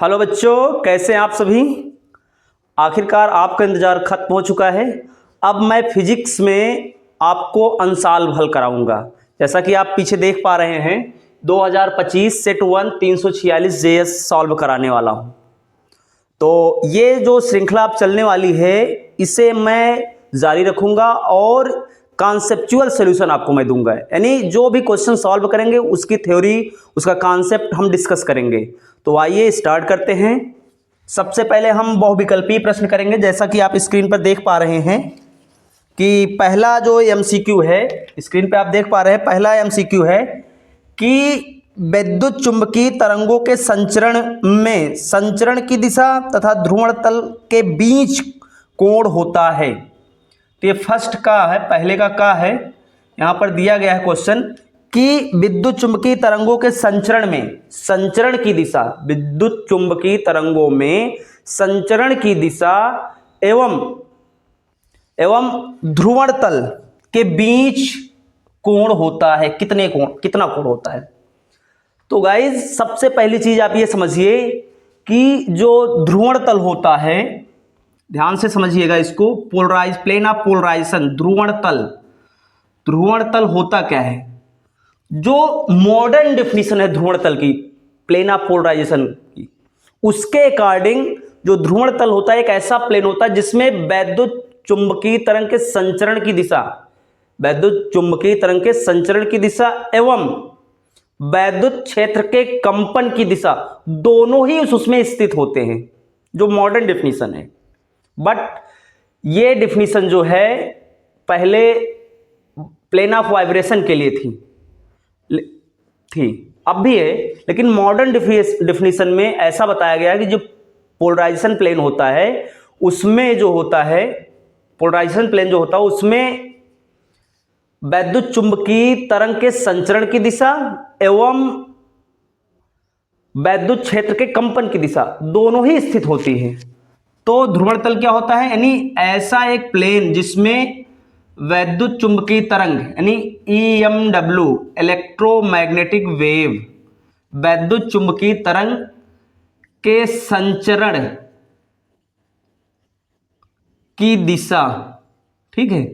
Hello बच्चों, कैसे हैं आप सभी। आखिरकार आपका इंतज़ार खत्म हो चुका है। अब मैं फिजिक्स में आपको अनसॉल्व हल कराऊंगा। जैसा कि आप पीछे देख पा रहे हैं 2025 सेट 1 346 जेएस सॉल्व कराने वाला हूं। तो ये जो श्रृंखला अब चलने वाली है इसे मैं जारी रखूंगा और कॉन्सेप्चुअल सॉल्यूशन आपको मैं दूंगा, यानी जो भी क्वेश्चन सॉल्व करेंगे उसकी थ्योरी, उसका कॉन्सेप्ट हम डिस्कस करेंगे। तो आइए स्टार्ट करते हैं। सबसे पहले हम बहुविकल्पीय प्रश्न करेंगे। जैसा कि आप स्क्रीन पर देख पा रहे हैं कि पहला जो एमसीक्यू है, स्क्रीन पे आप देख पा रहे हैं, पहला एमसीक्यू है कि वैद्युत चुंबकीय तरंगों के संचरण में संचरण की दिशा तथा ध्रुवण तल के बीच कोण होता है। तो ये फर्स्ट का है, पहले का है। यहां पर दिया गया है क्वेश्चन कि विद्युत चुंबकीय तरंगों के संचरण में संचरण की दिशा, विद्युत चुंबकीय तरंगों में संचरण की दिशा एवं ध्रुवण तल के बीच कोण होता है। कितना कोण होता है। तो गाइज सबसे पहली चीज आप ये समझिए कि जो ध्रुवण तल होता है, ध्यान से समझिएगा इसको, प्लेन ऑफ पोलराइजेशन, ध्रुवण तल होता क्या है। जो मॉडर्न डेफिनेशन है ध्रुवण तल की, प्लेन ऑफ पोलराइजेशन की, उसके अकॉर्डिंग जो ध्रुवण तल होता है एक ऐसा प्लेन होता है जिसमें वैद्युत चुंबकीय तरंग के संचरण की दिशा, वैद्युत चुंबकीय तरंग के संचरण की दिशा एवं वैद्युत क्षेत्र के कंपन की दिशा दोनों ही उसमें स्थित होते हैं, जो मॉडर्न डेफिनेशन है। बट ये डेफिनेशन जो है पहले प्लेन ऑफ वाइब्रेशन के लिए थी, अब भी है, लेकिन मॉडर्न डेफिनेशन में ऐसा बताया गया कि जो पोलराइजेशन प्लेन होता है उसमें जो होता है, पोलराइजेशन प्लेन जो होता है उसमें वैद्युत चुंबकीय तरंग के संचरण की दिशा एवं वैद्युत क्षेत्र के कंपन की दिशा दोनों ही स्थित होती है। तो ध्रुवण तल क्या होता है, यानी ऐसा एक प्लेन जिसमें वैद्युत चुंबकीय तरंग यानी EMW, इलेक्ट्रोमैग्नेटिक वेव, वैद्युत चुंबकीय तरंग के संचरण की दिशा, ठीक है।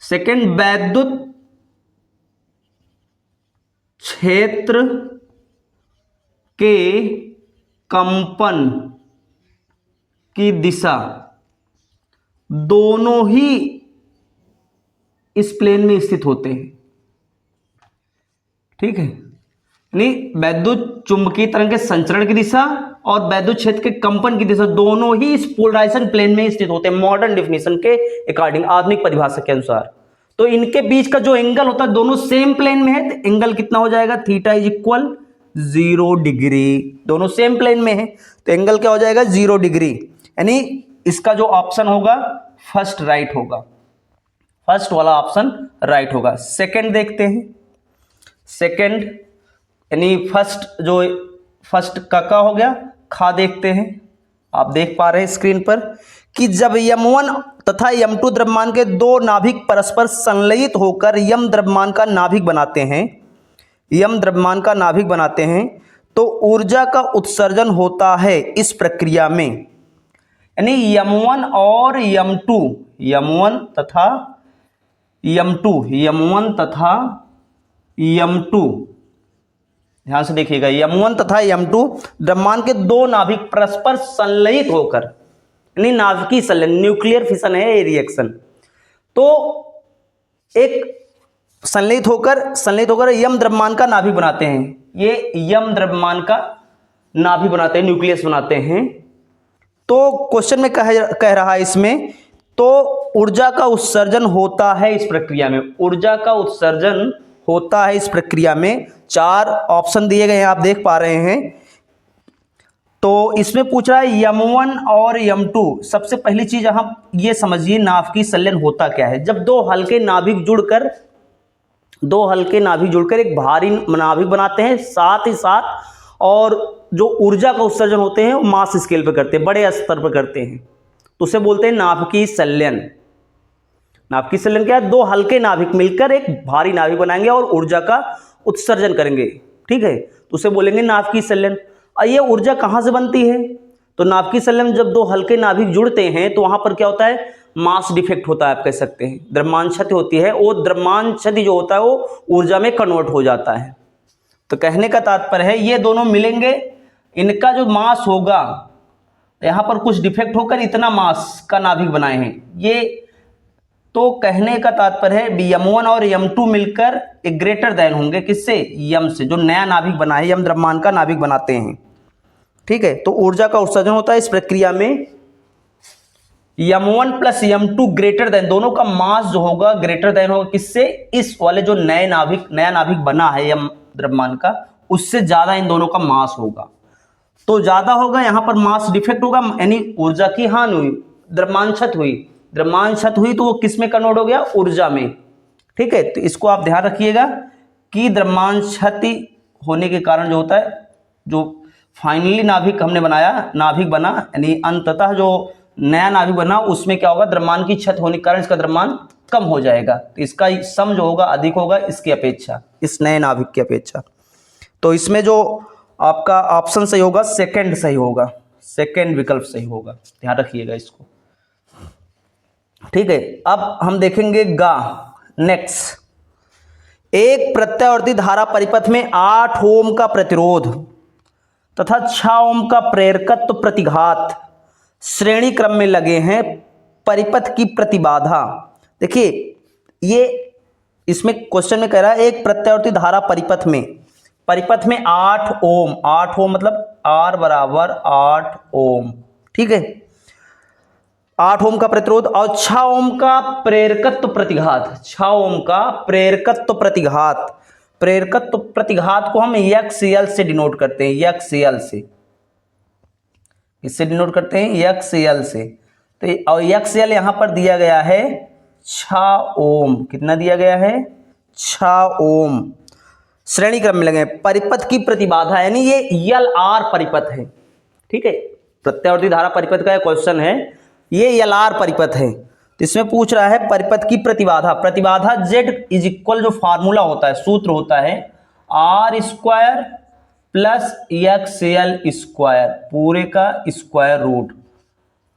सेकंड वैद्युत क्षेत्र के कंपन की दिशा दोनों ही इस प्लेन में स्थित होते हैं, ठीक है। यानी वैद्युत चुंबकीय तरंग के संचरण की दिशा और वैद्युत क्षेत्र के कंपन की दिशा दोनों ही इस पोलराइजेशन प्लेन में स्थित होते हैं, मॉडर्न डेफिनेशन के अकॉर्डिंग, आधुनिक परिभाषा के अनुसार। तो इनके बीच का जो एंगल होता है दोनों सेम प्लेन में है, तो एंगल कितना हो जाएगा, थीटा इज इक्वल 0 डिग्री। दोनों सेम प्लेन में है तो एंगल क्या हो जाएगा, 0 डिग्री। यानी इसका जो ऑप्शन होगा फर्स्ट राइट होगा, फर्स्ट वाला ऑप्शन राइट होगा। सेकंड देखते हैं। सेकंड यानी फर्स्ट का हो गया, खा देखते हैं। आप देख पा रहे हैं स्क्रीन पर कि जब M1 तथा M2 द्रव्यमान के दो नाभिक परस्पर संलयित होकर यम द्रव्यमान का नाभिक बनाते हैं तो ऊर्जा का उत्सर्जन होता है इस प्रक्रिया में। यानी M1 और M1 तथा M2, ध्यान से देखिएगा, M1 तथा M2 द्रव्यमान के दो नाभिक परस्पर संलयित होकर, यानी नाभिकीय संलयन, न्यूक्लियर फिशन है ये रिएक्शन। तो एक संलयित होकर यम द्रव्यमान का नाभिक बनाते हैं, ये यम द्रव्यमान का नाभिक बनाते हैं, न्यूक्लियस बनाते हैं। तो क्वेश्चन में कह रहा है इसमें, तो ऊर्जा का उत्सर्जन होता है इस प्रक्रिया में, ऊर्जा का उत्सर्जन होता है इस प्रक्रिया में। 4 ऑप्शन दिए गए हैं, आप देख पा रहे हैं। तो इसमें पूछ रहा है M1 और M2। सबसे पहली चीज आप ये समझिए नाभिकीय संलयन होता क्या है। जब दो हल्के नाभिक जुड़कर एक भारी नाभिक बनाते हैं, साथ ही साथ और जो ऊर्जा का उत्सर्जन होते हैं वो मास स्केल पर करते हैं, बड़े स्तर पर करते हैं, तो उसे बोलते हैं नाभिकीय संलयन। नाभिकीय संलयन क्या है, दो हल्के नाभिक मिलकर एक भारी नाभिक बनाएंगे और ऊर्जा का उत्सर्जन करेंगे, ठीक है। तो उसे बोलेंगे नाभिकीय संलयन। और ये ऊर्जा कहाँ से बनती है? तो नाभिकीय संलयन जब दो हल्के नाभिक जुड़ते हैं तो वहां पर क्या होता है? मास डिफेक्ट होता है, आप कह सकते हैं द्रव्यमान क्षति होती है। वो द्रव्यमान क्षति जो होता है वो ऊर्जा में कन्वर्ट हो जाता है। तो कहने का तात्पर्य है ये दोनों मिलेंगे, इनका जो मास होगा यहां पर कुछ डिफेक्ट होकर इतना मास का नाभिक बनाए हैं ये। तो कहने का तात्पर्य है यम1 और यम2 मिलकर एक ग्रेटर देन होंगे किससे? यम से, जो नया नाभिक बना है, यम द्रव्यमान का नाभिक बनाते हैं। ठीक है, तो ऊर्जा का उत्सर्जन होता है इस प्रक्रिया में। यम1 प्लस यम2 ग्रेटर देन, दोनों का मास जो होगा ग्रेटर देन होगा किससे? इस वाले जो नया नाभिक बना है यम द्रव्यमान का, उससे ज्यादा इन दोनों का मास होगा। तो ज्यादा होगा, यहां पर मास डिफेक्ट होगा, यानी ऊर्जा की हानि हुई, द्रव्यमान क्षति हुई। द्रव्यमान क्षति हुई तो वो किस में कन्वर्ट हो गया? ऊर्जा में। ठीक है, तो इसको आप ध्यान रखिएगा कि द्रव्यमान क्षति होने के कारण जो होता है, जो फाइनली नाभिक हमने बनाया, नाभिक बना, यानी अंततः जो नया नाभिक बना उसमें क्या होगा? द्रव्यमान की क्षति होने के कारण इसका द्रव्यमान कम हो जाएगा। तो इसका सम जो होगा अधिक होगा इसकी अपेक्षा, इस नए नाभिक की अपेक्षा। तो इसमें जो आपका ऑप्शन सही होगा सेकंड सही होगा, सेकंड विकल्प सही होगा, ध्यान रखिएगा इसको। ठीक है, अब हम देखेंगे गा नेक्स्ट। एक प्रत्यावर्ती धारा परिपथ में 8 ओम का प्रतिरोध तथा 6 ओम का प्रेरकत्व प्रतिघात श्रेणी क्रम में लगे हैं। परिपथ की प्रतिबाधा, देखिए ये इसमें क्वेश्चन में कह रहा है एक प्रत्यावर्ती धारा परिपथ में 8 ओम, 8 ओम मतलब R बराबर 8 ओम। ठीक है, 8 ओम का प्रतिरोध और 6 ओम का प्रेरकत्व प्रतिघात, 6 ओम का प्रेरकत्व प्रतिघात। प्रेरकत्व प्रतिघात को हम XL से डिनोट करते हैं, XL से, इससे डिनोट करते हैं XL से। तो और XL यहां पर दिया गया है 6 ओम। कितना दिया गया है? 6 ओम। श्रेणी क्रम में लगे। परिपथ की प्रतिबाधा, यानी ये LR परिपथ है। ठीक है, प्रत्यावर्ती धारा परिपथ का क्वेश्चन है, ये LR परिपथ है। तो इसमें पूछ रहा है परिपथ की प्रतिबाधा। प्रतिबाधा Z इज इक्वल, जो फार्मूला होता है, सूत्र होता है R square plus XL square, पूरे का स्क्वायर रूट।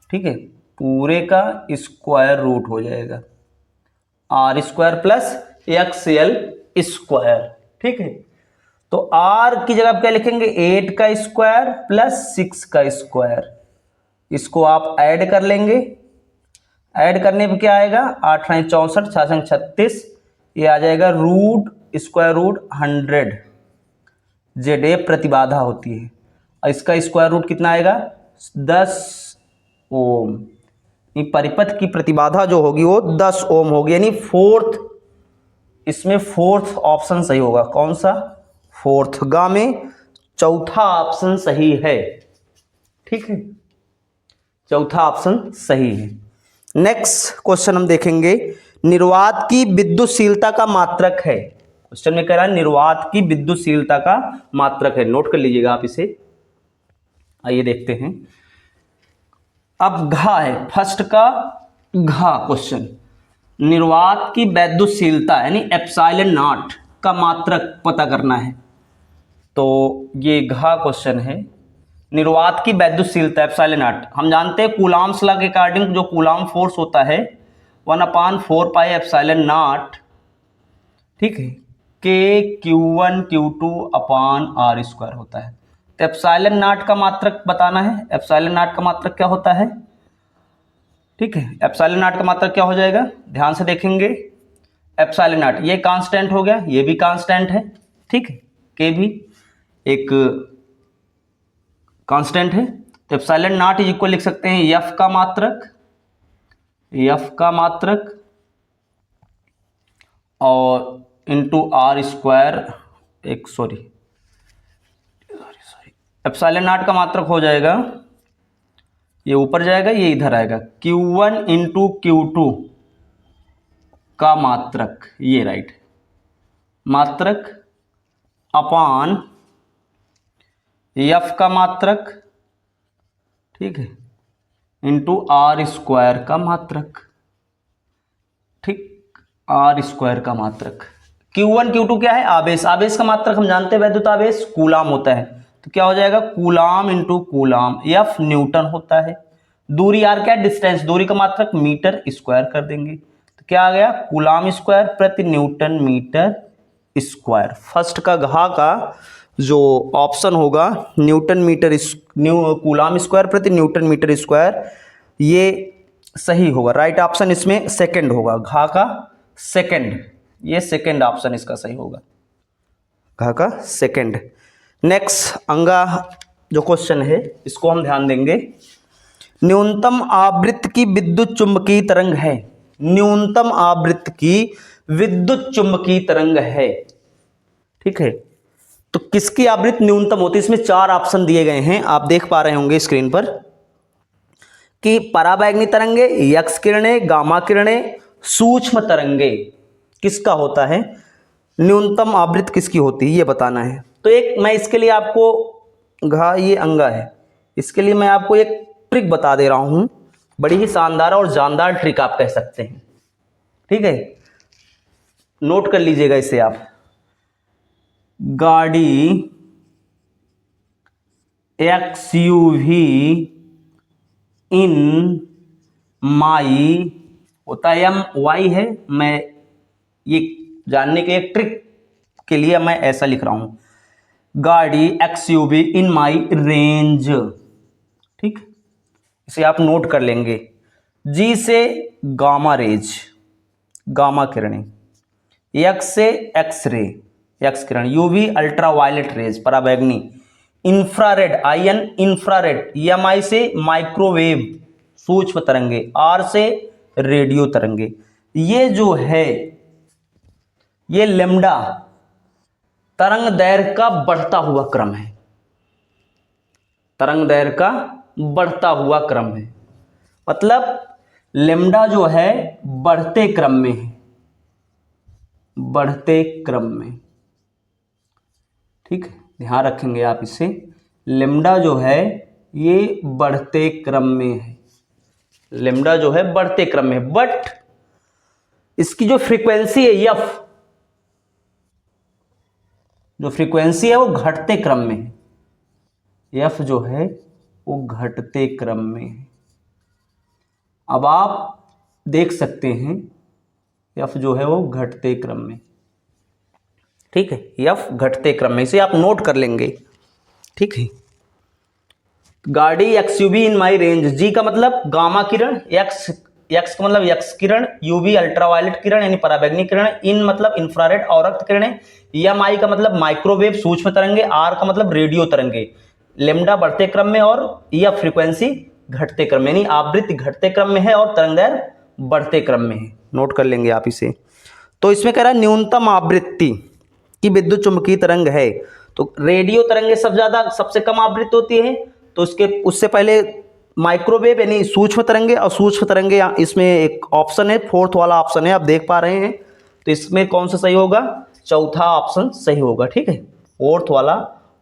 ठीक है, पूरे का स्क्वायर रूट हो जाएगा R square plus XL square. ठीक है, तो R की जगह आप क्या लिखेंगे? 8 का स्क्वायर प्लस 6 का स्क्वायर। इसको आप ऐड कर लेंगे, ऐड करने पर क्या आएगा? 8 9 64, 6 36, ये आ जाएगा रूट स्क्वायर रूट 100। ZA प्रतिबाधा होती है और इसका स्क्वायर रूट कितना आएगा? 10 ओम। परिपथ की प्रतिबाधा जो होगी वो 10 ओम होगी, यानी फोर्थ, इसमें फोर्थ ऑप्शन सही होगा। कौन सा? फोर्थ। गा में चौथा ऑप्शन सही है। ठीक है, चौथा ऑप्शन सही है। नेक्स्ट क्वेश्चन हम देखेंगे, निर्वात की विद्युतशीलता का मात्रक है। क्वेश्चन में कह रहा है निर्वात की विद्युतशीलता का मात्रक है, नोट कर लीजिएगा आप इसे। आइए देखते हैं। अब घा है, फर्स्ट का घा क्वेश्चन, निर्वात की विद्युतशीलता यानी एप्सिलॉन नॉट का मात्रक पता करना है। तो ये घा क्वेश्चन है, निर्वात की विद्युतशीलता एप्सिलॉन नॉट। हम जानते हैं कूलाम्स लॉ के अकॉर्डिंग जो कूलाम फोर्स होता है 1/4 पाई एप्सिलॉन नॉट, ठीक है, K Q1 Q2 अपान R स्क्वायर होता है। तो एप्सिलॉन नॉट का मात्रक बताना है। एप्सिलॉन नॉट का मात्रक क्या होता है? ठीक है, एप्सिलॉन नॉट का मात्रक क्या हो जाएगा? ध्यान से देखेंगे, एप्सिलॉन नॉट ये कांस्टेंट हो गया, ये भी कांस्टेंट है। ठीक है, K भी एक कांस्टेंट है। तो एप्सिलॉन नॉट इज इक्वल लिख सकते हैं F का मात्रक और into R square, epsilon not का मात्रक हो जाएगा, ये ऊपर जाएगा ये इधर आएगा, Q1 इंटू Q2 का मात्रक, ये राइट मात्रक अपान F का मात्रक, ठीक है, इंटू R स्क्वायर का मात्रक। ठीक, R स्क्वायर का मात्रक Q1 Q2 क्या है? आवेश। आवेश का मात्रक हम जानते हैं वैद्युत आवेश कूलाम होता है, तो क्या हो जाएगा? Coulomb into coulomb. F Newton होता है। दूरी R क्या है? डिस्टेंस। दूरी का मात्रक मीटर स्क्वायर कर देंगे, तो क्या आ गया? कूलाम स्क्वायर प्रति न्यूटन मीटर स्क्वायर। फर्स्ट का घा का जो ऑप्शन होगा न्यूटन मीटर कूलाम स्क्वायर प्रति न्यूटन मीटर स्क्वायर, ये सही होगा। राइट ऑप्शन इसमें सेकंड होगा, घा का सेकंड, ये सेकंड ऑप्शन इसका सही होगा, घा का सेकंड। नेक्स्ट अंगा जो क्वेश्चन है इसको हम ध्यान देंगे। न्यूनतम आवृत्ति की विद्युत चुंबकीय तरंग है। न्यूनतम आवृत्ति की विद्युत चुंबकीय तरंग है, ठीक है। तो किसकी आवृत्ति न्यूनतम होती है? इसमें 4 ऑप्शन दिए गए हैं, आप देख पा रहे होंगे स्क्रीन पर कि पराबैंगनी तरंगे, यक्स किरणें, गामा किरणें, सूक्ष्म तरंगे। किसका होता है न्यूनतम आवृत्ति, किसकी होती है ये बताना है। तो एक मैं इसके लिए आपको घा ये अंगा है, इसके लिए मैं आपको एक ट्रिक बता दे रहा हूं, बड़ी ही शानदार और जानदार ट्रिक आप कह सकते हैं, ठीक है। नोट कर लीजिएगा इसे आप। गाड़ी XUV इन माई होता है MY है, मैं ये जानने के एक ट्रिक के लिए मैं ऐसा लिख रहा हूं, गाड़ी XUV इन माई रेंज, ठीक। इसे आप नोट कर लेंगे। G से गामा रेज, गामा किरणें, X से एक्स रे, एक्स किरण, UV अल्ट्रावायलेट रेज पराबैंगनी, इंफ्रारेड IN इंफ्रारेड, EMI से माइक्रोवेव सूक्ष्म तरंगे, R से रेडियो तरंगे। ये जो है ये लैम्डा तरंग दैर्घ्य का बढ़ता हुआ क्रम है, तरंग दैर्घ्य का बढ़ता हुआ क्रम है, मतलब लैम्डा जो है बढ़ते क्रम में है, बढ़ते क्रम में, ठीक है, ध्यान रखेंगे आप इसे। लैम्डा जो है ये बढ़ते क्रम में है, लैम्डा जो है बढ़ते क्रम में, बट इसकी जो फ्रीक्वेंसी है F, जो फ्रीक्वेंसी है वो घटते क्रम में है, F जो है वो घटते क्रम में है। अब आप देख सकते हैं F जो है वो घटते क्रम में, ठीक है, F घटते क्रम में, इसे आप नोट कर लेंगे, ठीक है। गाड़ी XUV इन माई रेंज, G का मतलब गामा किरण, X का मतलब एक्स किरण, UV अल्ट्रावायलेट किरण यानी पराबैंगनी किरण, इन मतलब इंफ्रारेड अवरक्त किरणें, EMI का मतलब माइक्रोवेव सूक्ष्म तरंगे, R का मतलब रेडियो तरंगे। लैम्डा बढ़ते क्रम में और यह फ्रीक्वेंसी घटते क्रम में, यानी आवृत्ति घटते क्रम में है और तरंगदैर्घ्य बढ़ते क्रम में है। नोट कर लेंगे आप इसे। तो इसमें कह रहा है न्यूनतम आवृत्ति की विद्युत चुंबकीय तरंग है, तो रेडियो तरंगे सबसे कम आवृत्ति होती है, तो उससे पहले माइक्रोवेव यानी सूक्ष्म तरंगे, और सूक्ष्म तरंगे इसमें एक ऑप्शन है, फोर्थ वाला ऑप्शन है, आप देख पा रहे हैं। तो इसमें कौन सा सही होगा? चौथा ऑप्शन सही होगा, ठीक है, फोर्थ वाला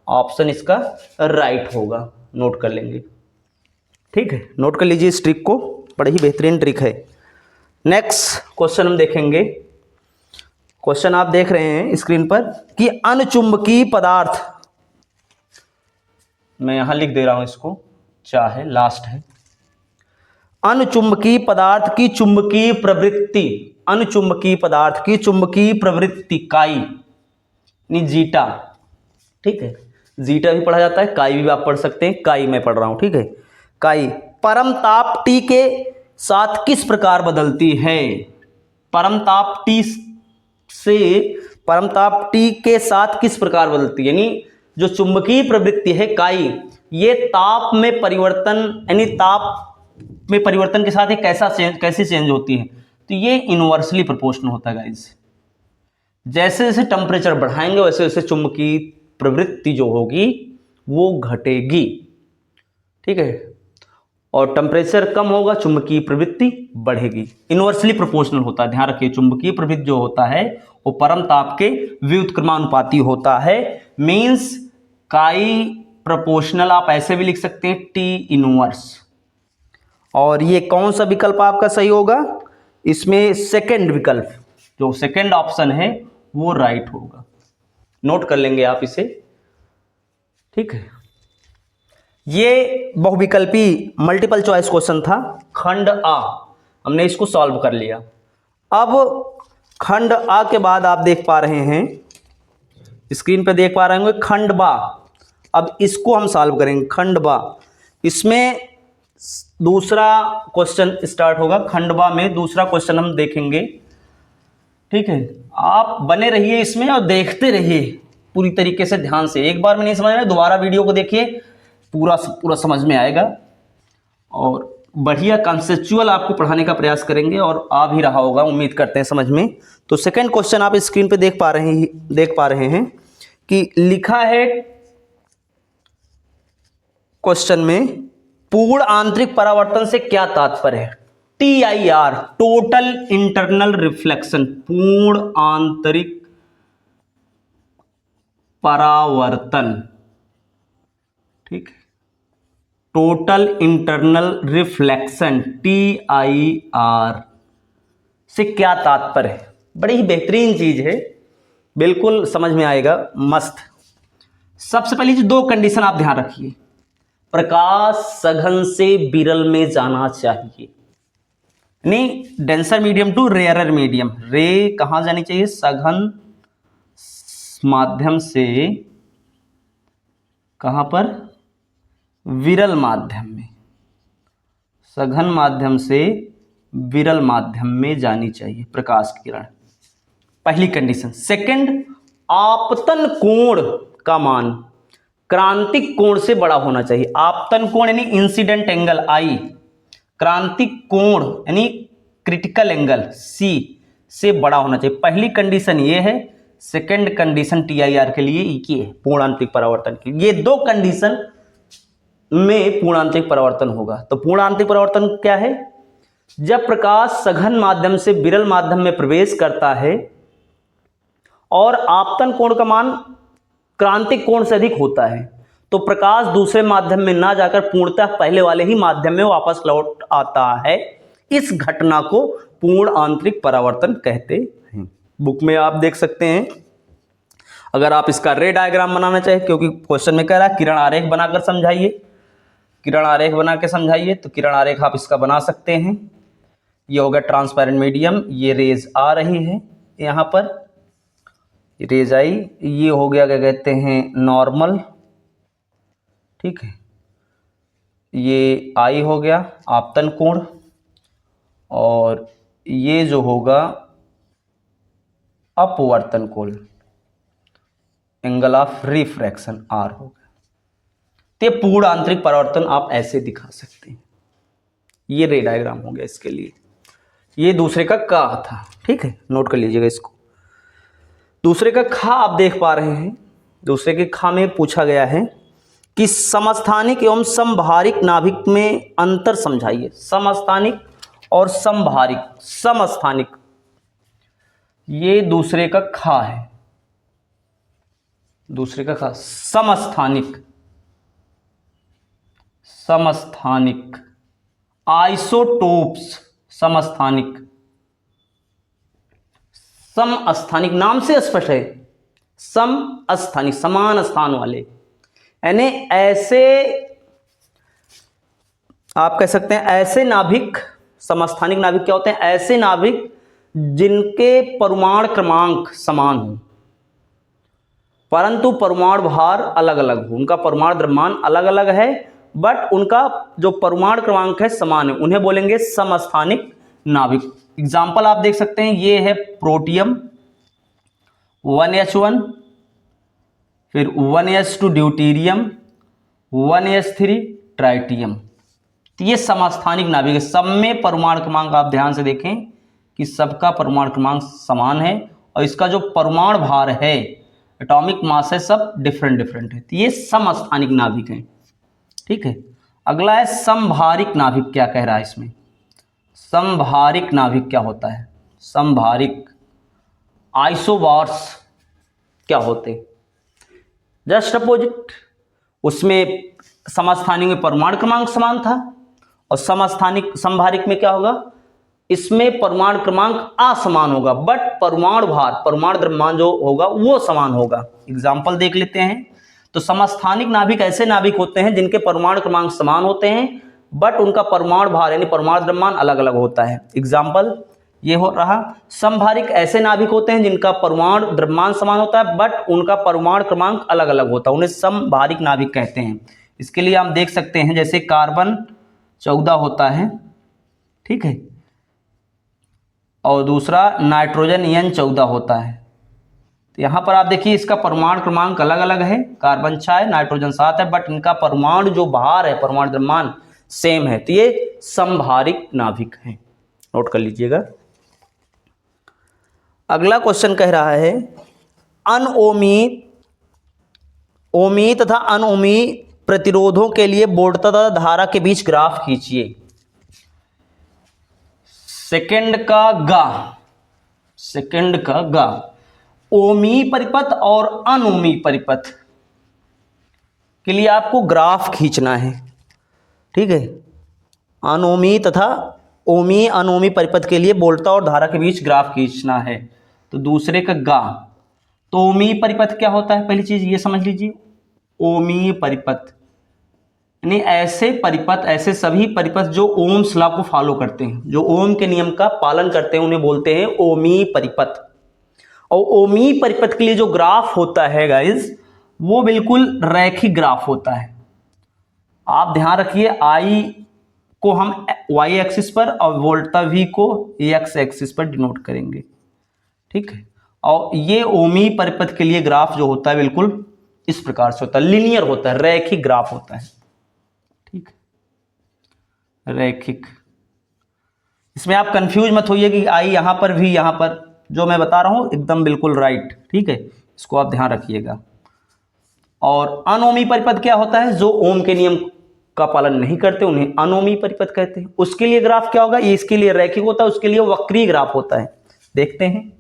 ऑप्शन इसका राइट होगा। नोट कर लेंगे, ठीक है, नोट कर लीजिए इस ट्रिक को, बड़ी ही बेहतरीन ट्रिक है। नेक्स्ट क्वेश्चन हम देखेंगे। क्वेश्चन आप देख रहे हैं स्क्रीन पर कि अनचुंबकीय पदार्थ, मैं यहां लिख दे रहा हूं इसको, चाहे लास्ट है, अनचुंबकीय पदार्थ की चुंबकीय प्रवृत्ति, अनचुंबकीय पदार्थ की चुंबकीय प्रवृत्ति काई यानी जीटा, ठीक है, जीटा भी पढ़ा जाता है, काई भी आप पढ़ सकते हैं, काई मैं पढ़ रहा हूं, ठीक है। काई परम ताप T के साथ किस प्रकार बदलती है? परम ताप T से परम ताप T के साथ किस प्रकार बदलती है, यानी जो चुंबकीय प्रवृत्ति है काई, ये ताप में परिवर्तन यानी ताप में परिवर्तन के साथ ये कैसे चेंज होती है? तो ये इनवर्सली प्रोपोर्शनल होता है गाइस। जैसे जैसे टेम्परेचर बढ़ाएंगे वैसे वैसे चुंबकीय प्रवृत्ति जो होगी वो घटेगी, ठीक है, और टेम्परेचर कम होगा चुंबकीय प्रवृत्ति बढ़ेगी। इनवर्सली प्रोपोर्शनल होता है, ध्यान रखिए, चुंबकीय प्रवृत्ति जो होता है वो परम ताप के व्युत्क्रमानुपाती होता है। मींस काई प्रोपोर्शनल आप ऐसे भी लिख सकते हैं, T इनवर्स। और ये कौन सा विकल्प आपका सही होगा? इसमें सेकंड विकल्प, जो सेकंड ऑप्शन है वो राइट होगा। नोट कर लेंगे आप इसे, ठीक है। ये बहुविकल्पी मल्टीपल चॉइस क्वेश्चन था, खंड आ, हमने इसको सॉल्व कर लिया। अब खंड आ के बाद आप देख पा रहे हैं, स्क्रीन पे देख पा रहे होंगे खंड बा। अब इसको हम सॉल्व करेंगे, खंड बा। इसमें दूसरा क्वेश्चन स्टार्ट होगा, खंड बा में दूसरा क्वेश्चन हम देखेंगे, ठीक है। आप बने रहिए इसमें और देखते रहिए पूरी तरीके से ध्यान से। एक बार में नहीं समझ में, दोबारा वीडियो को देखिए, पूरा समझ में आएगा और बढ़िया कॉन्सेप्चुअल आपको पढ़ाने का प्रयास करेंगे और आ भी रहा होगा, उम्मीद करते हैं समझ में। तो सेकंड क्वेश्चन आप स्क्रीन पे देख पा रहे हैं कि लिखा है क्वेश्चन में, पूर्ण आंतरिक परावर्तन से क्या तात्पर्य है? TIR, टोटल इंटरनल रिफ्लेक्शन, पूर्ण आंतरिक परावर्तन, ठीक है। टोटल इंटरनल रिफ्लेक्शन TIR से क्या तात्पर्य है? बड़ी ही बेहतरीन चीज है, बिल्कुल समझ में आएगा, मस्त। सबसे पहली जो दो कंडीशन आप ध्यान रखिए, प्रकाश सघन से विरल में जाना चाहिए, यानी denser medium to rarer medium. Ray कहां जानी चाहिए? सघन माध्यम से कहां पर? विरल माध्यम में। सघन माध्यम से विरल माध्यम में जानी चाहिए प्रकाश की किरण, पहली कंडीशन। सेकंड, आपतन कोण का मान क्रांतिक कोण से बड़ा होना चाहिए। आपतन कोण यानी इंसिडेंट एंगल I, क्रांतिक कोण यानी क्रिटिकल एंगल C से बड़ा होना चाहिए। पहली कंडीशन ये है, सेकंड कंडीशन TIR के लिए ये है, पूर्ण आंतरिक परावर्तन की। ये दो कंडीशन में पूर्ण आंतरिक परावर्तन होगा। तो पूर्ण आंतरिक परावर्तन क्या है? जब प्रकाश सघन माध्यम से विरल माध्यम में प्रवेश करता है और आपतन कोण का मान क्रांतिक कोण से अधिक होता है, तो प्रकाश दूसरे माध्यम में ना जाकर पूर्णतः पहले वाले ही माध्यम में वापस लौट आता है। इस घटना को पूर्ण आंतरिक परावर्तन कहते हैं। बुक में आप देख सकते हैं, अगर आप इसका रे डायग्राम बनाना चाहे, क्योंकि क्वेश्चन में कह रहा है किरण आरेख बनाकर समझाइए, किरण आरेख बना के समझाइए, तो किरण आरेख आप इसका बना सकते हैं। ये होगा ट्रांसपेरेंट मीडियम, ये रेज आ रही है, यहाँ पर रेज आई, ये हो गया क्या कहते हैं नॉर्मल, ठीक है। ये आई हो गया आपतन कोण, और ये जो होगा अपवर्तन कोण, एंगल ऑफ रिफ्रैक्शन आर हो गया। तो पूर्ण आंतरिक परावर्तन आप ऐसे दिखा सकते हैं। ये रे डायग्राम हो गया इसके लिए। ये दूसरे का का था, ठीक है, नोट कर लीजिएगा इसको। दूसरे का खा आप देख पा रहे हैं, दूसरे के खा में पूछा गया है कि समस्थानिक एवं समभारिक नाभिक में अंतर समझाइए। समस्थानिक और समभारिक, समस्थानिक ये दूसरे का खा है, दूसरे का खा। समस्थानिक, समस्थानिक, आइसोटोप्स, समस्थानिक, समस्थानिक नाम से स्पष्ट है, समस्थानिक समान स्थान वाले, यानी ऐसे आप कह सकते हैं ऐसे नाभिक। समस्थानिक नाभिक क्या होते हैं? ऐसे नाभिक जिनके परमाणु क्रमांक समान हो परंतु परमाणु भार अलग अलग हो। उनका परमाणु द्रव्यमान अलग अलग है बट उनका जो परमाणु क्रमांक है समान है, उन्हें बोलेंगे समस्थानिक नाभिक। एग्जाम्पल आप देख सकते हैं, ये है प्रोटियम 1H1, फिर 1S2 ड्यूटीरियम, 1S3 ट्राइटियम। तो ये समस्थानिक नाभिक है। सब में परमाणु क्रमांक आप ध्यान से देखें कि सबका परमाणु क्रमांक समान है और इसका जो परमाणु भार है, एटॉमिक मास है, सब डिफरेंट डिफरेंट है। तो ये समस्थानिक नाभिक है, ठीक है। अगला है समभारिक नाभिक। क्या कह रहा है इसमें? समभारिक नाभिक क्या होता है? समभारिक आइसोबार्स क्या होते? जस्ट अपोजिट, उसमें समस्थानिक में परमाणु क्रमांक समान था और समस्थानिक समभारिक में क्या होगा? इसमें परमाणु क्रमांक असमान होगा, बट परमाणु भार, परमाणु द्रव्यमान जो होगा वो समान होगा। एग्जाम्पल देख लेते हैं। तो समस्थानिक नाभिक ऐसे नाभिक होते हैं जिनके परमाणु क्रमांक समान होते हैं, बट उनका परमाणु भार यानी परमाणु द्रव्यमान अलग अलग होता है। एग्जाम्पल ये हो रहा। समभारिक ऐसे नाभिक होते हैं जिनका परमाणु द्रव्यमान समान होता है, बट उनका परमाणु क्रमांक अलग अलग होता है, उन्हें समभारिक नाभिक कहते हैं। इसके लिए हम देख सकते हैं, जैसे कार्बन 14 होता है, ठीक है, और दूसरा नाइट्रोजन N14 होता है। तो यहां पर आप देखिए इसका परमाणु क्रमांक अलग अलग है, कार्बन 6 है, नाइट्रोजन 7 है, बट इनका परमाणु जो भार है, परमाणु द्रव्यमान सेम है। तो ये समभारिक नाभिक है, नोट कर लीजिएगा। अगला क्वेश्चन कह रहा है ओमी तथा अनओमी प्रतिरोधों के लिए वोल्ट तथा धारा के बीच ग्राफ खींचिए। सेकंड का गा ओमी परिपथ और अनओमी परिपथ के लिए आपको ग्राफ खींचना है, ठीक है। अनओमी तथा ओमी अनओमी परिपथ के लिए वोल्टता और धारा के बीच ग्राफ खींचना है। तो दूसरे का गा, तो ओमी परिपथ क्या होता है, पहली चीज ये समझ लीजिए। ओमी परिपथ यानी ऐसे परिपथ, ऐसे सभी परिपथ जो ओम्स लॉ को फॉलो करते हैं, जो ओम के नियम का पालन करते हैं, उन्हें बोलते हैं ओमी परिपथ। और ओमी परिपथ के लिए जो ग्राफ होता है गाइस, वो बिल्कुल रैखिक ग्राफ होता है। आप ध्यान रखिए, आई को हम वाई एक्सिस पर और वोल्टा वी को एक्स एक्सिस पर डिनोट करेंगे, ठीक है। और ये ओमी परिपथ के लिए ग्राफ जो होता है बिल्कुल इस प्रकार से होता है, लीनियर होता है, रैखिक ग्राफ होता है, ठीक है, रैखिक। इसमें आप कंफ्यूज मत होइए कि आई यहां पर भी, यहां पर जो मैं बता रहा हूं एकदम बिल्कुल राइट, ठीक है, इसको आप ध्यान रखिएगा। और अनओमी परिपथ क्या होता है, जो ओम के नियम का पालन नहीं करते उन्हें अनओमी परिपथ कहते हैं। उसके लिए ग्राफ क्या होगा, ये इसके लिए रैखिक होता है, उसके लिए वक्रीय ग्राफ होता है। देखते हैं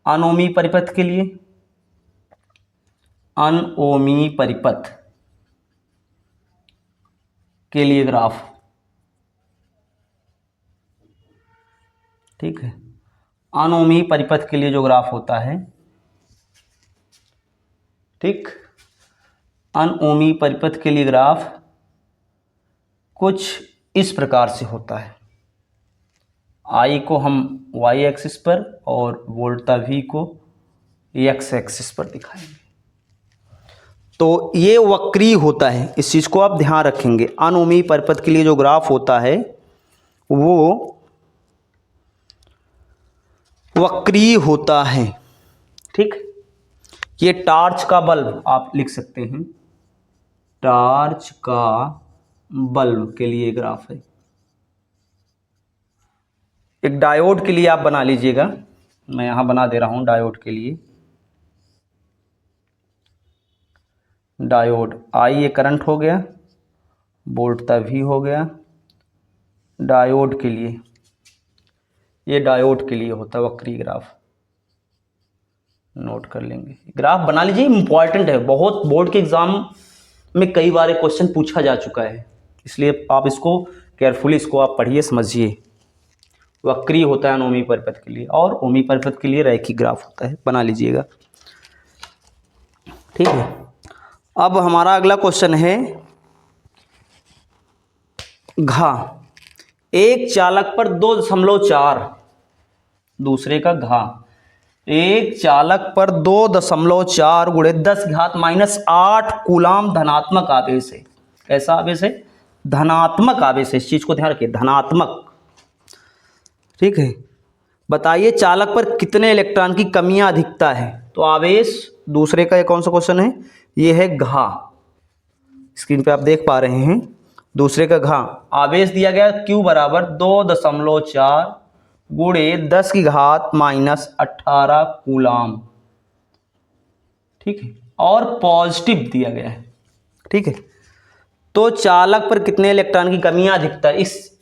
अनओमी परिपथ के लिए, अनओमी परिपथ के लिए ग्राफ, ठीक है। अनओमी परिपथ के लिए जो ग्राफ होता है, ठीक, अनओमी परिपथ के लिए ग्राफ कुछ इस प्रकार से होता है। आई को हम वाई एक्सिस पर और वोल्टा वी को एक्स एक्सिस पर दिखाएंगे। तो ये वक्रीय होता है, इस चीज को आप ध्यान रखेंगे। अनओमी परिपथ के लिए जो ग्राफ होता है वो वक्रीय होता है, ठीक। ये टार्च का बल्ब आप लिख सकते हैं, टार्च का बल्ब के लिए ग्राफ है। एक डायोड के लिए आप बना लीजिएगा, मैं यहां बना दे रहा हूं डायोड के लिए। डायोड आई ये करंट हो गया, वोल्टता भी हो गया। डायोड के लिए, ये डायोड के लिए होता है वक्रीय ग्राफ, नोट कर लेंगे। ग्राफ बना लीजिए, इंपॉर्टेंट है, बहुत बोर्ड के एग्जाम में कई बार क्वेश्चन पूछा जा चुका है, इसलिए आप इसको केयरफुली इसको आप पढ़िए, समझिए। वक्रीय होता है अनओमी परिपथ के लिए, और ओमी परिपथ के लिए रैखिक ग्राफ होता है, बना लीजिएगा, ठीक है। अब हमारा अगला क्वेश्चन है घा। एक चालक पर 2.4, दूसरे का घा, एक चालक पर 2.4 गुणे 10⁻⁻8 कूलाम धनात्मक आवेश है। कैसा आवेश है, धनात्मक आवेश है, इस चीज को ध्यान रखिए, धनात्मक, ठीक है। बताइए चालक पर कितने इलेक्ट्रॉन की कमी या अधिकता है। तो आवेश दूसरे का ये कौन सा क्वेश्चन है, ये है घा, स्क्रीन पे आप देख पा रहे हैं, दूसरे का घा। आवेश दिया गया Q बराबर 2.4 गुणे 10⁻⁻18 कूलाम, ठीक है, और पॉजिटिव दिया गया है, ठीक है। तो चालक पर कितने इलेक्ट्रॉन की कमी या अधिकता, इस,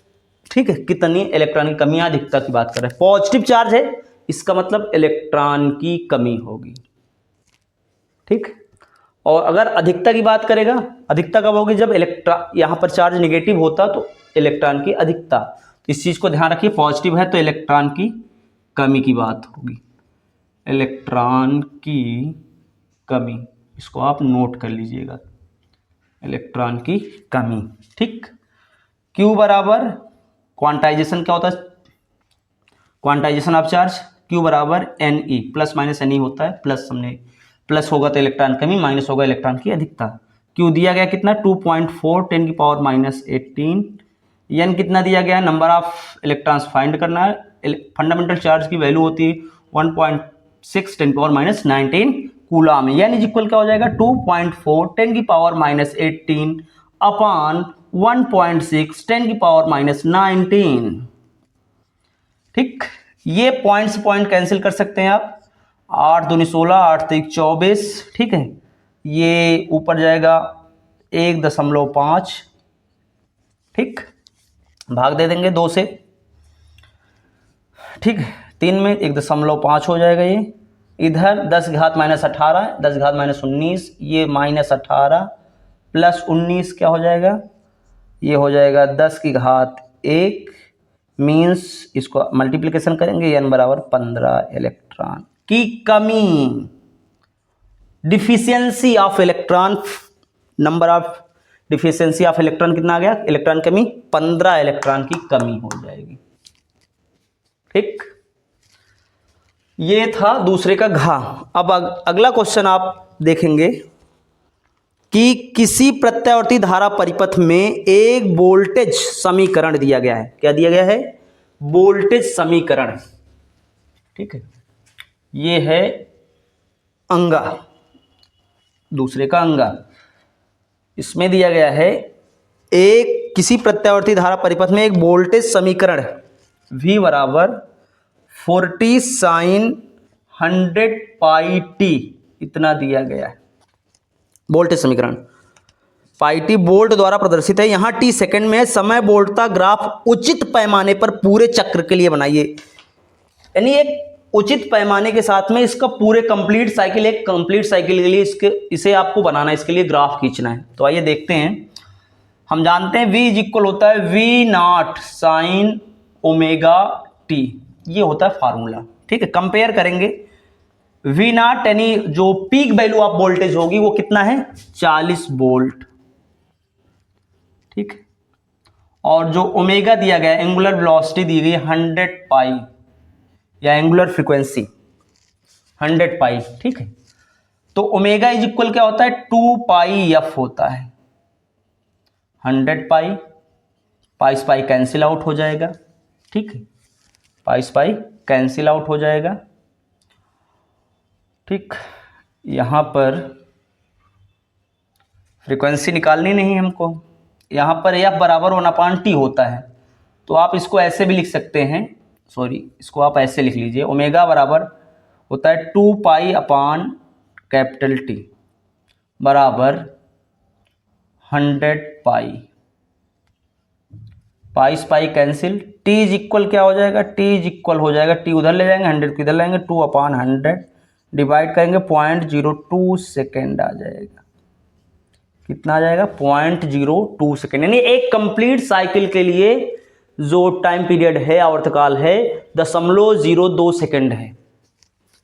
ठीक है, कितनी इलेक्ट्रॉन की कमी या अधिकता की बात कर रहे हैं। पॉजिटिव चार्ज है, इसका मतलब इलेक्ट्रॉन की कमी होगी, ठीक। और अगर अधिकता की बात करेगा, अधिकता कब होगी, जब इलेक्ट्रॉन, यहां पर चार्ज नेगेटिव होता तो इलेक्ट्रॉन की अधिकता। इस चीज़ को ध्यान रखिए, पॉजिटिव है तो इलेक्ट्रॉन की कमी की बात होगी, इलेक्ट्रॉन की कमी, इसको आप नोट कर लीजिएगा, इलेक्ट्रॉन की कमी। ठीक, Q बराबर क्वांटाइजेशन क्या होता है, क्वांटाइजेशन ऑफ चार्ज, Q बराबर Ne, प्लस माइनस Ne होता है, प्लस हमने प्लस होगा तो इलेक्ट्रॉन कमी, माइनस होगा इलेक्ट्रॉन की अधिकता। Q दिया गया कितना 2.4 10 की पावर -18, N कितना दिया गया है, नंबर ऑफ इलेक्ट्रॉन्स फाइंड करना है, फंडामेंटल चार्ज की वैल्यू होती है 1.6 10 की power -19 coulomb, N is equal क्या हो जाएगा 2.4 10 की पावर -18 अपॉन 1.6 10 की पावर -19। ठीक, ये पॉइंट से पॉइंट कैंसिल कर सकते हैं आप, 8 दूनी 16, 8 3 24, ठीक है, ये ऊपर जाएगा 1.5, ठीक, भाग दे देंगे 2 से, ठीक है, 3 में 1.5 हो जाएगा, ये इधर 10 घात -18, 10 घात -19, ये -18 प्लस 19 क्या हो जाएगा, ये हो जाएगा 10 की घात 1, मीन्स इसको मल्टीप्लिकेशन करेंगे, n बराबर 15 इलेक्ट्रॉन की कमी, deficiency of electron, number of deficiency of electron कितना आ गया, इलेक्ट्रॉन कमी 15 इलेक्ट्रॉन की कमी हो जाएगी। ठीक, ये था दूसरे का घा। अब अगला क्वेश्चन आप देखेंगे कि किसी प्रत्यावर्ती धारा परिपथ में एक वोल्टेज समीकरण दिया गया है, क्या दिया गया है, वोल्टेज समीकरण, ठीक है, ये है अंगा, दूसरे का अंगा, इसमें दिया गया है एक किसी प्रत्यावर्ती धारा परिपथ में एक वोल्टेज समीकरण V बराबर 40 sin 100 पाई t इतना दिया गया है, वोल्टेज समीकरण पाई टी वोल्ट द्वारा प्रदर्शित है, यहां t सेकंड में है, समय वोल्टता ग्राफ उचित पैमाने पर पूरे चक्र के लिए बनाइए, यानी एक उचित पैमाने के साथ में इसका पूरे कंप्लीट साइकिल, एक कंप्लीट साइकिल के लिए इसे आपको बनाना है, इसके लिए ग्राफ खींचना है। तो आइए देखते हैं, हम जानते हैं V इज इक्वल होता है V0 साइन ओमेगा t, ये होता है फार्मूला, ठीक है, कंपेयर करेंगे V0 यानी जो पीक वैल्यू ऑफ वोल्टेज होगी वो कितना है 40 वोल्ट, ठीक, और जो ओमेगा दिया गया, एंगुलर वेलोसिटी दी गई 100 पाई या एंगुलर फ्रीक्वेंसी 100 पाई, ठीक है, तो ओमेगा इज इक्वल क्या होता है 2 पाई एफ होता है, 100 पाई, पाई से पाई कैंसिल आउट हो जाएगा, ठीक है, पाई से पाई कैंसिल आउट हो जाएगा, ठीक, यहां पर फ्रीक्वेंसी निकालनी नहीं हमको, यहाँ पर एफ बराबर 1/t होता है, तो आप इसको ऐसे भी लिख सकते हैं, सॉरी इसको आप ऐसे लिख लीजिए, ओमेगा बराबर होता है 2 पाई अपॉन कैपिटल टी बराबर 100 पाई, पाई से pi cancel, T is equal क्या हो जाएगा, टी इज इक्वल हो जाएगा, टी उधर ले जाएंगे 100 को इधर लाएंगे, 2/100 डिवाइड करेंगे 0.02 सेकेंड आ जाएगा, कितना आ जाएगा 0.02 सेकेंड, यानी एक कंप्लीट साइकिल के लिए जो टाइम पीरियड है, आवर्तकाल है 0.02 सेकेंड है,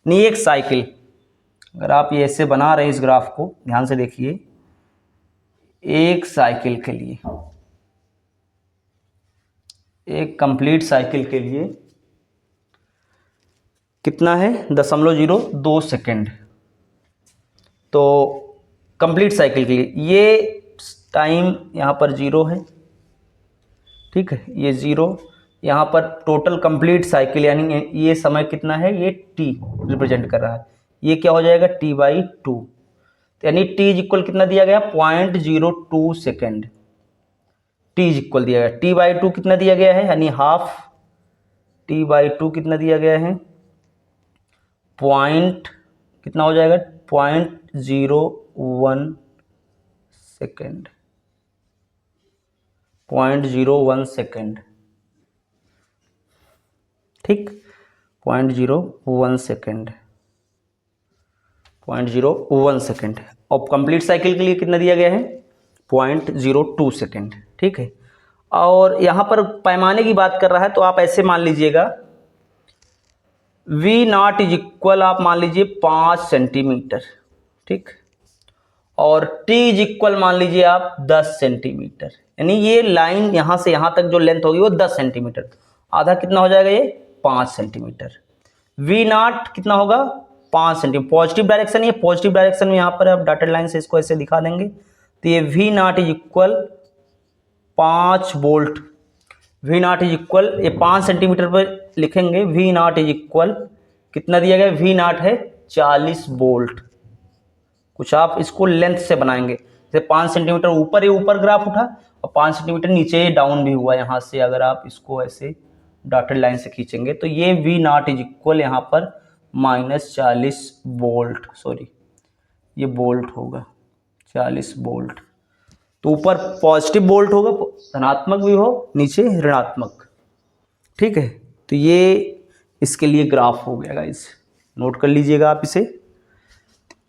नहीं एक साइकिल। अगर आप ये ऐसे बना रहे हैं इस ग्राफ को ध्यान से देखिए, एक साइकिल के लिए, एक कंप्लीट साइकिल के लिए कितना है 0.02 सेकेंड, तो कंप्लीट साइकिल के लिए ये टाइम यहाँ पर 0 है, ठीक है, ये 0, यहाँ पर टोटल कंप्लीट साइकिल यानी ये समय कितना है, ये t रिप्रेजेंट कर रहा है, ये क्या हो जाएगा t/2, यानी t इज इक्वल कितना दिया गया 0.02 सेकेंड, t इज इक्वल दिया गया, t/2 कितना दिया गया है, यानी हाफ, t/2 कितना दिया गया है, पॉइंट कितना हो जाएगा 0.01 सेकेंड, 0.01 सेकेंड, ठीक, 0.01 सेकेंड, 0.01 सेकेंड, और कंप्लीट साइकिल के लिए कितना दिया गया है 0.02 सेकेंड, ठीक है। और यहाँ पर पैमाने की बात कर रहा है तो आप ऐसे मान लीजिएगा V नॉट इज इक्वल, आप मान लीजिए 5 सेंटीमीटर, ठीक, और T इज इक्वल मान लीजिए आप 10 सेंटीमीटर, यानी ये लाइन यहाँ से यहाँ तक जो लेंथ होगी वो 10 सेंटीमीटर, आधा कितना हो जाएगा ये 5 सेंटीमीटर। V नॉट कितना होगा 5 सेंटीमीटर, पॉजिटिव डायरेक्शन, ये पॉजिटिव डायरेक्शन में यहाँ पर आप डॉटेड लाइन से इसको ऐसे दिखा देंगे तो ये V not is equal 5 volt, V not is equal, ये 5 सेंटीमीटर पर लिखेंगे, V नॉट इज इक्वल कितना दिया गया, V नॉट है 40 वोल्ट। कुछ आप इसको लेंथ से बनाएंगे, जैसे 5 सेंटीमीटर ऊपर, ये ऊपर ग्राफ उठा और 5 सेंटीमीटर नीचे डाउन भी हुआ, यहाँ से अगर आप इसको ऐसे डॉटेड लाइन से खींचेंगे तो ये V नॉट इज इक्वल यहाँ पर -40 वोल्ट, सॉरी ये वोल्ट होगा, 40 वोल्ट। तो ऊपर पॉजिटिव वोल्ट होगा, धनात्मक भी हो, नीचे ऋणात्मक, ठीक है। तो ये इसके लिए ग्राफ हो गया गाइस, नोट कर लीजिएगा आप इसे।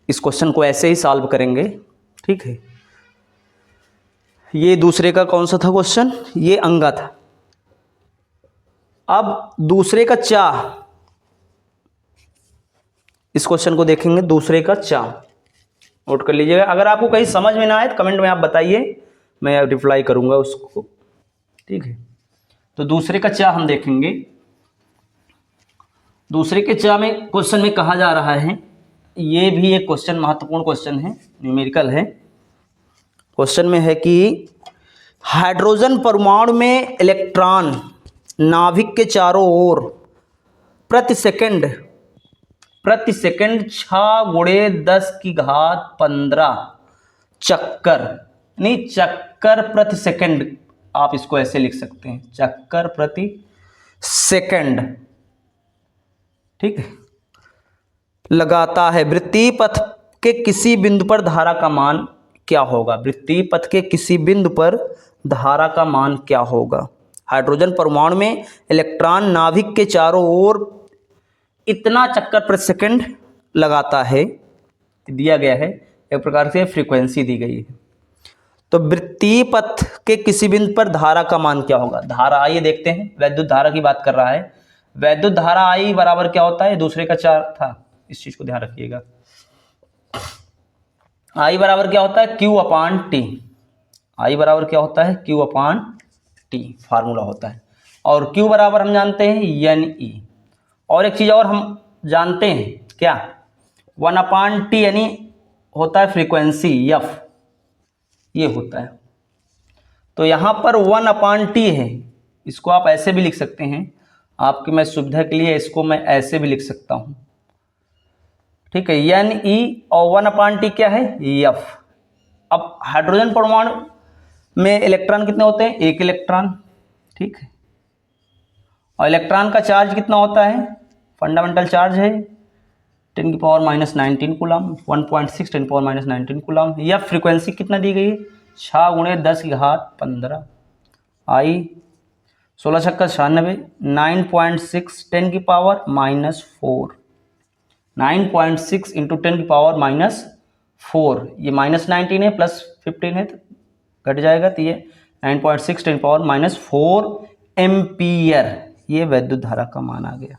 इस क्वेश्चन को ऐसे ही सॉल्व करेंगे, ठीक है। ये दूसरे का कौन सा था क्वेश्चन, ये अंगा था। अब दूसरे का चा, इस क्वेश्चन को देखेंगे, दूसरे का चा नोट कर लीजिएगा। अगर आपको कहीं समझ में ना आए तो कमेंट में आप बताइए, मैं रिप्लाई करूंगा उसको, ठीक है। तो दूसरे का चा हम देखेंगे। दूसरे के चा में क्वेश्चन में कहा जा रहा है, ये भी एक क्वेश्चन महत्वपूर्ण क्वेश्चन है, न्यूमेरिकल है। क्वेश्चन में है कि हाइड्रोजन परमाणु में इलेक्ट्रॉन नाभिक के चारों ओर प्रति सेकंड 6×10⁻15 चक्कर, नहीं चक्कर प्रति सेकंड, आप इसको ऐसे लिख सकते हैं, चक्कर प्रति सेकंड, ठीक है, लगाता है। वृत्तीय पथ के किसी बिंदु पर धारा का मान क्या होगा, वृत्तीय पथ के किसी बिंदु पर धारा का मान क्या होगा। हाइड्रोजन परमाणु में इलेक्ट्रॉन नाभिक के चारों ओर इतना चक्कर प्रति सेकंड लगाता है, दिया गया है, एक प्रकार से फ्रीक्वेंसी दी गई है। तो वृत्तीय पथ के किसी बिंदु पर धारा का मान क्या होगा। धारा, आइए देखते हैं, वैद्युत धारा की बात कर रहा है। वैद्युत धारा I बराबर क्या होता है, दूसरे का चार था, इस चीज को ध्यान रखिएगा। I बराबर क्या होता है, Q/T, I बराबर क्या होता है, Q/T फार्मूला होता है। और Q बराबर हम जानते हैं NE, और एक चीज और हम जानते हैं क्या, 1/T यानी होता है फ्रीक्वेंसी F, ये होता है। तो यहां पर 1/T है, इसको आप ऐसे भी लिख सकते हैं, आपकी मैं सुविधा के लिए इसको मैं ऐसे भी लिख सकता हूं, ठीक है, NE और 1/T क्या है, F। अब हाइड्रोजन परमाणु में इलेक्ट्रॉन कितने होते हैं, एक इलेक्ट्रॉन, ठीक है, और इलेक्ट्रॉन का चार्ज कितना होता है, फंडामेंटल चार्ज है 10⁻⁻19 कूलम, 1.6 10⁻⁻19 कूलम। या फ्रीक्वेंसी कितना दी गई है, 6×10⁻15, I 16×96, 9.6 10⁻⁻4, 9.6 × 10⁻⁻4, ये -19 है +15 है तो घट जाएगा, तो ये 9.6 10⁻⁻4 एम्पियर, ये वैद्युत धारा का मान आ गया,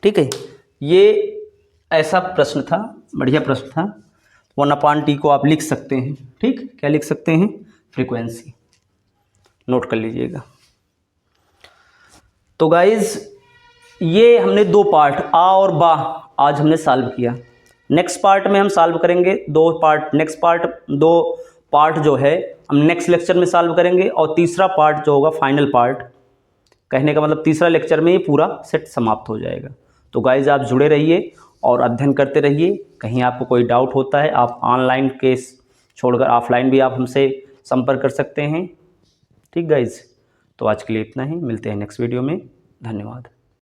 ठीक है। ये ऐसा प्रश्न था, बढ़िया प्रश्न था। 1/T को आप लिख सकते हैं, ठीक, क्या लिख सकते हैं, फ्रीक्वेंसी, नोट कर लीजिएगा। तो गाइज ये हमने दो पार्ट आ और बा आज हमने सॉल्व किया। नेक्स्ट पार्ट में हम सॉल्व करेंगे दो पार्ट जो है हम नेक्स्ट लेक्चर में सॉल्व करेंगे, और तीसरा पार्ट जो होगा फाइनल पार्ट, कहने का मतलब तीसरा लेक्चर में ये पूरा सेट समाप्त हो जाएगा। तो गाइज आप जुड़े रहिए और अध्ययन करते रहिए। कहीं आपको कोई डाउट होता है, आप ऑनलाइन केस छोड़कर ऑफलाइन भी आप हमसे संपर्क कर सकते हैं, ठीक गाइज। तो आज के लिए इतना ही, मिलते हैं नेक्स्ट वीडियो में, धन्यवाद।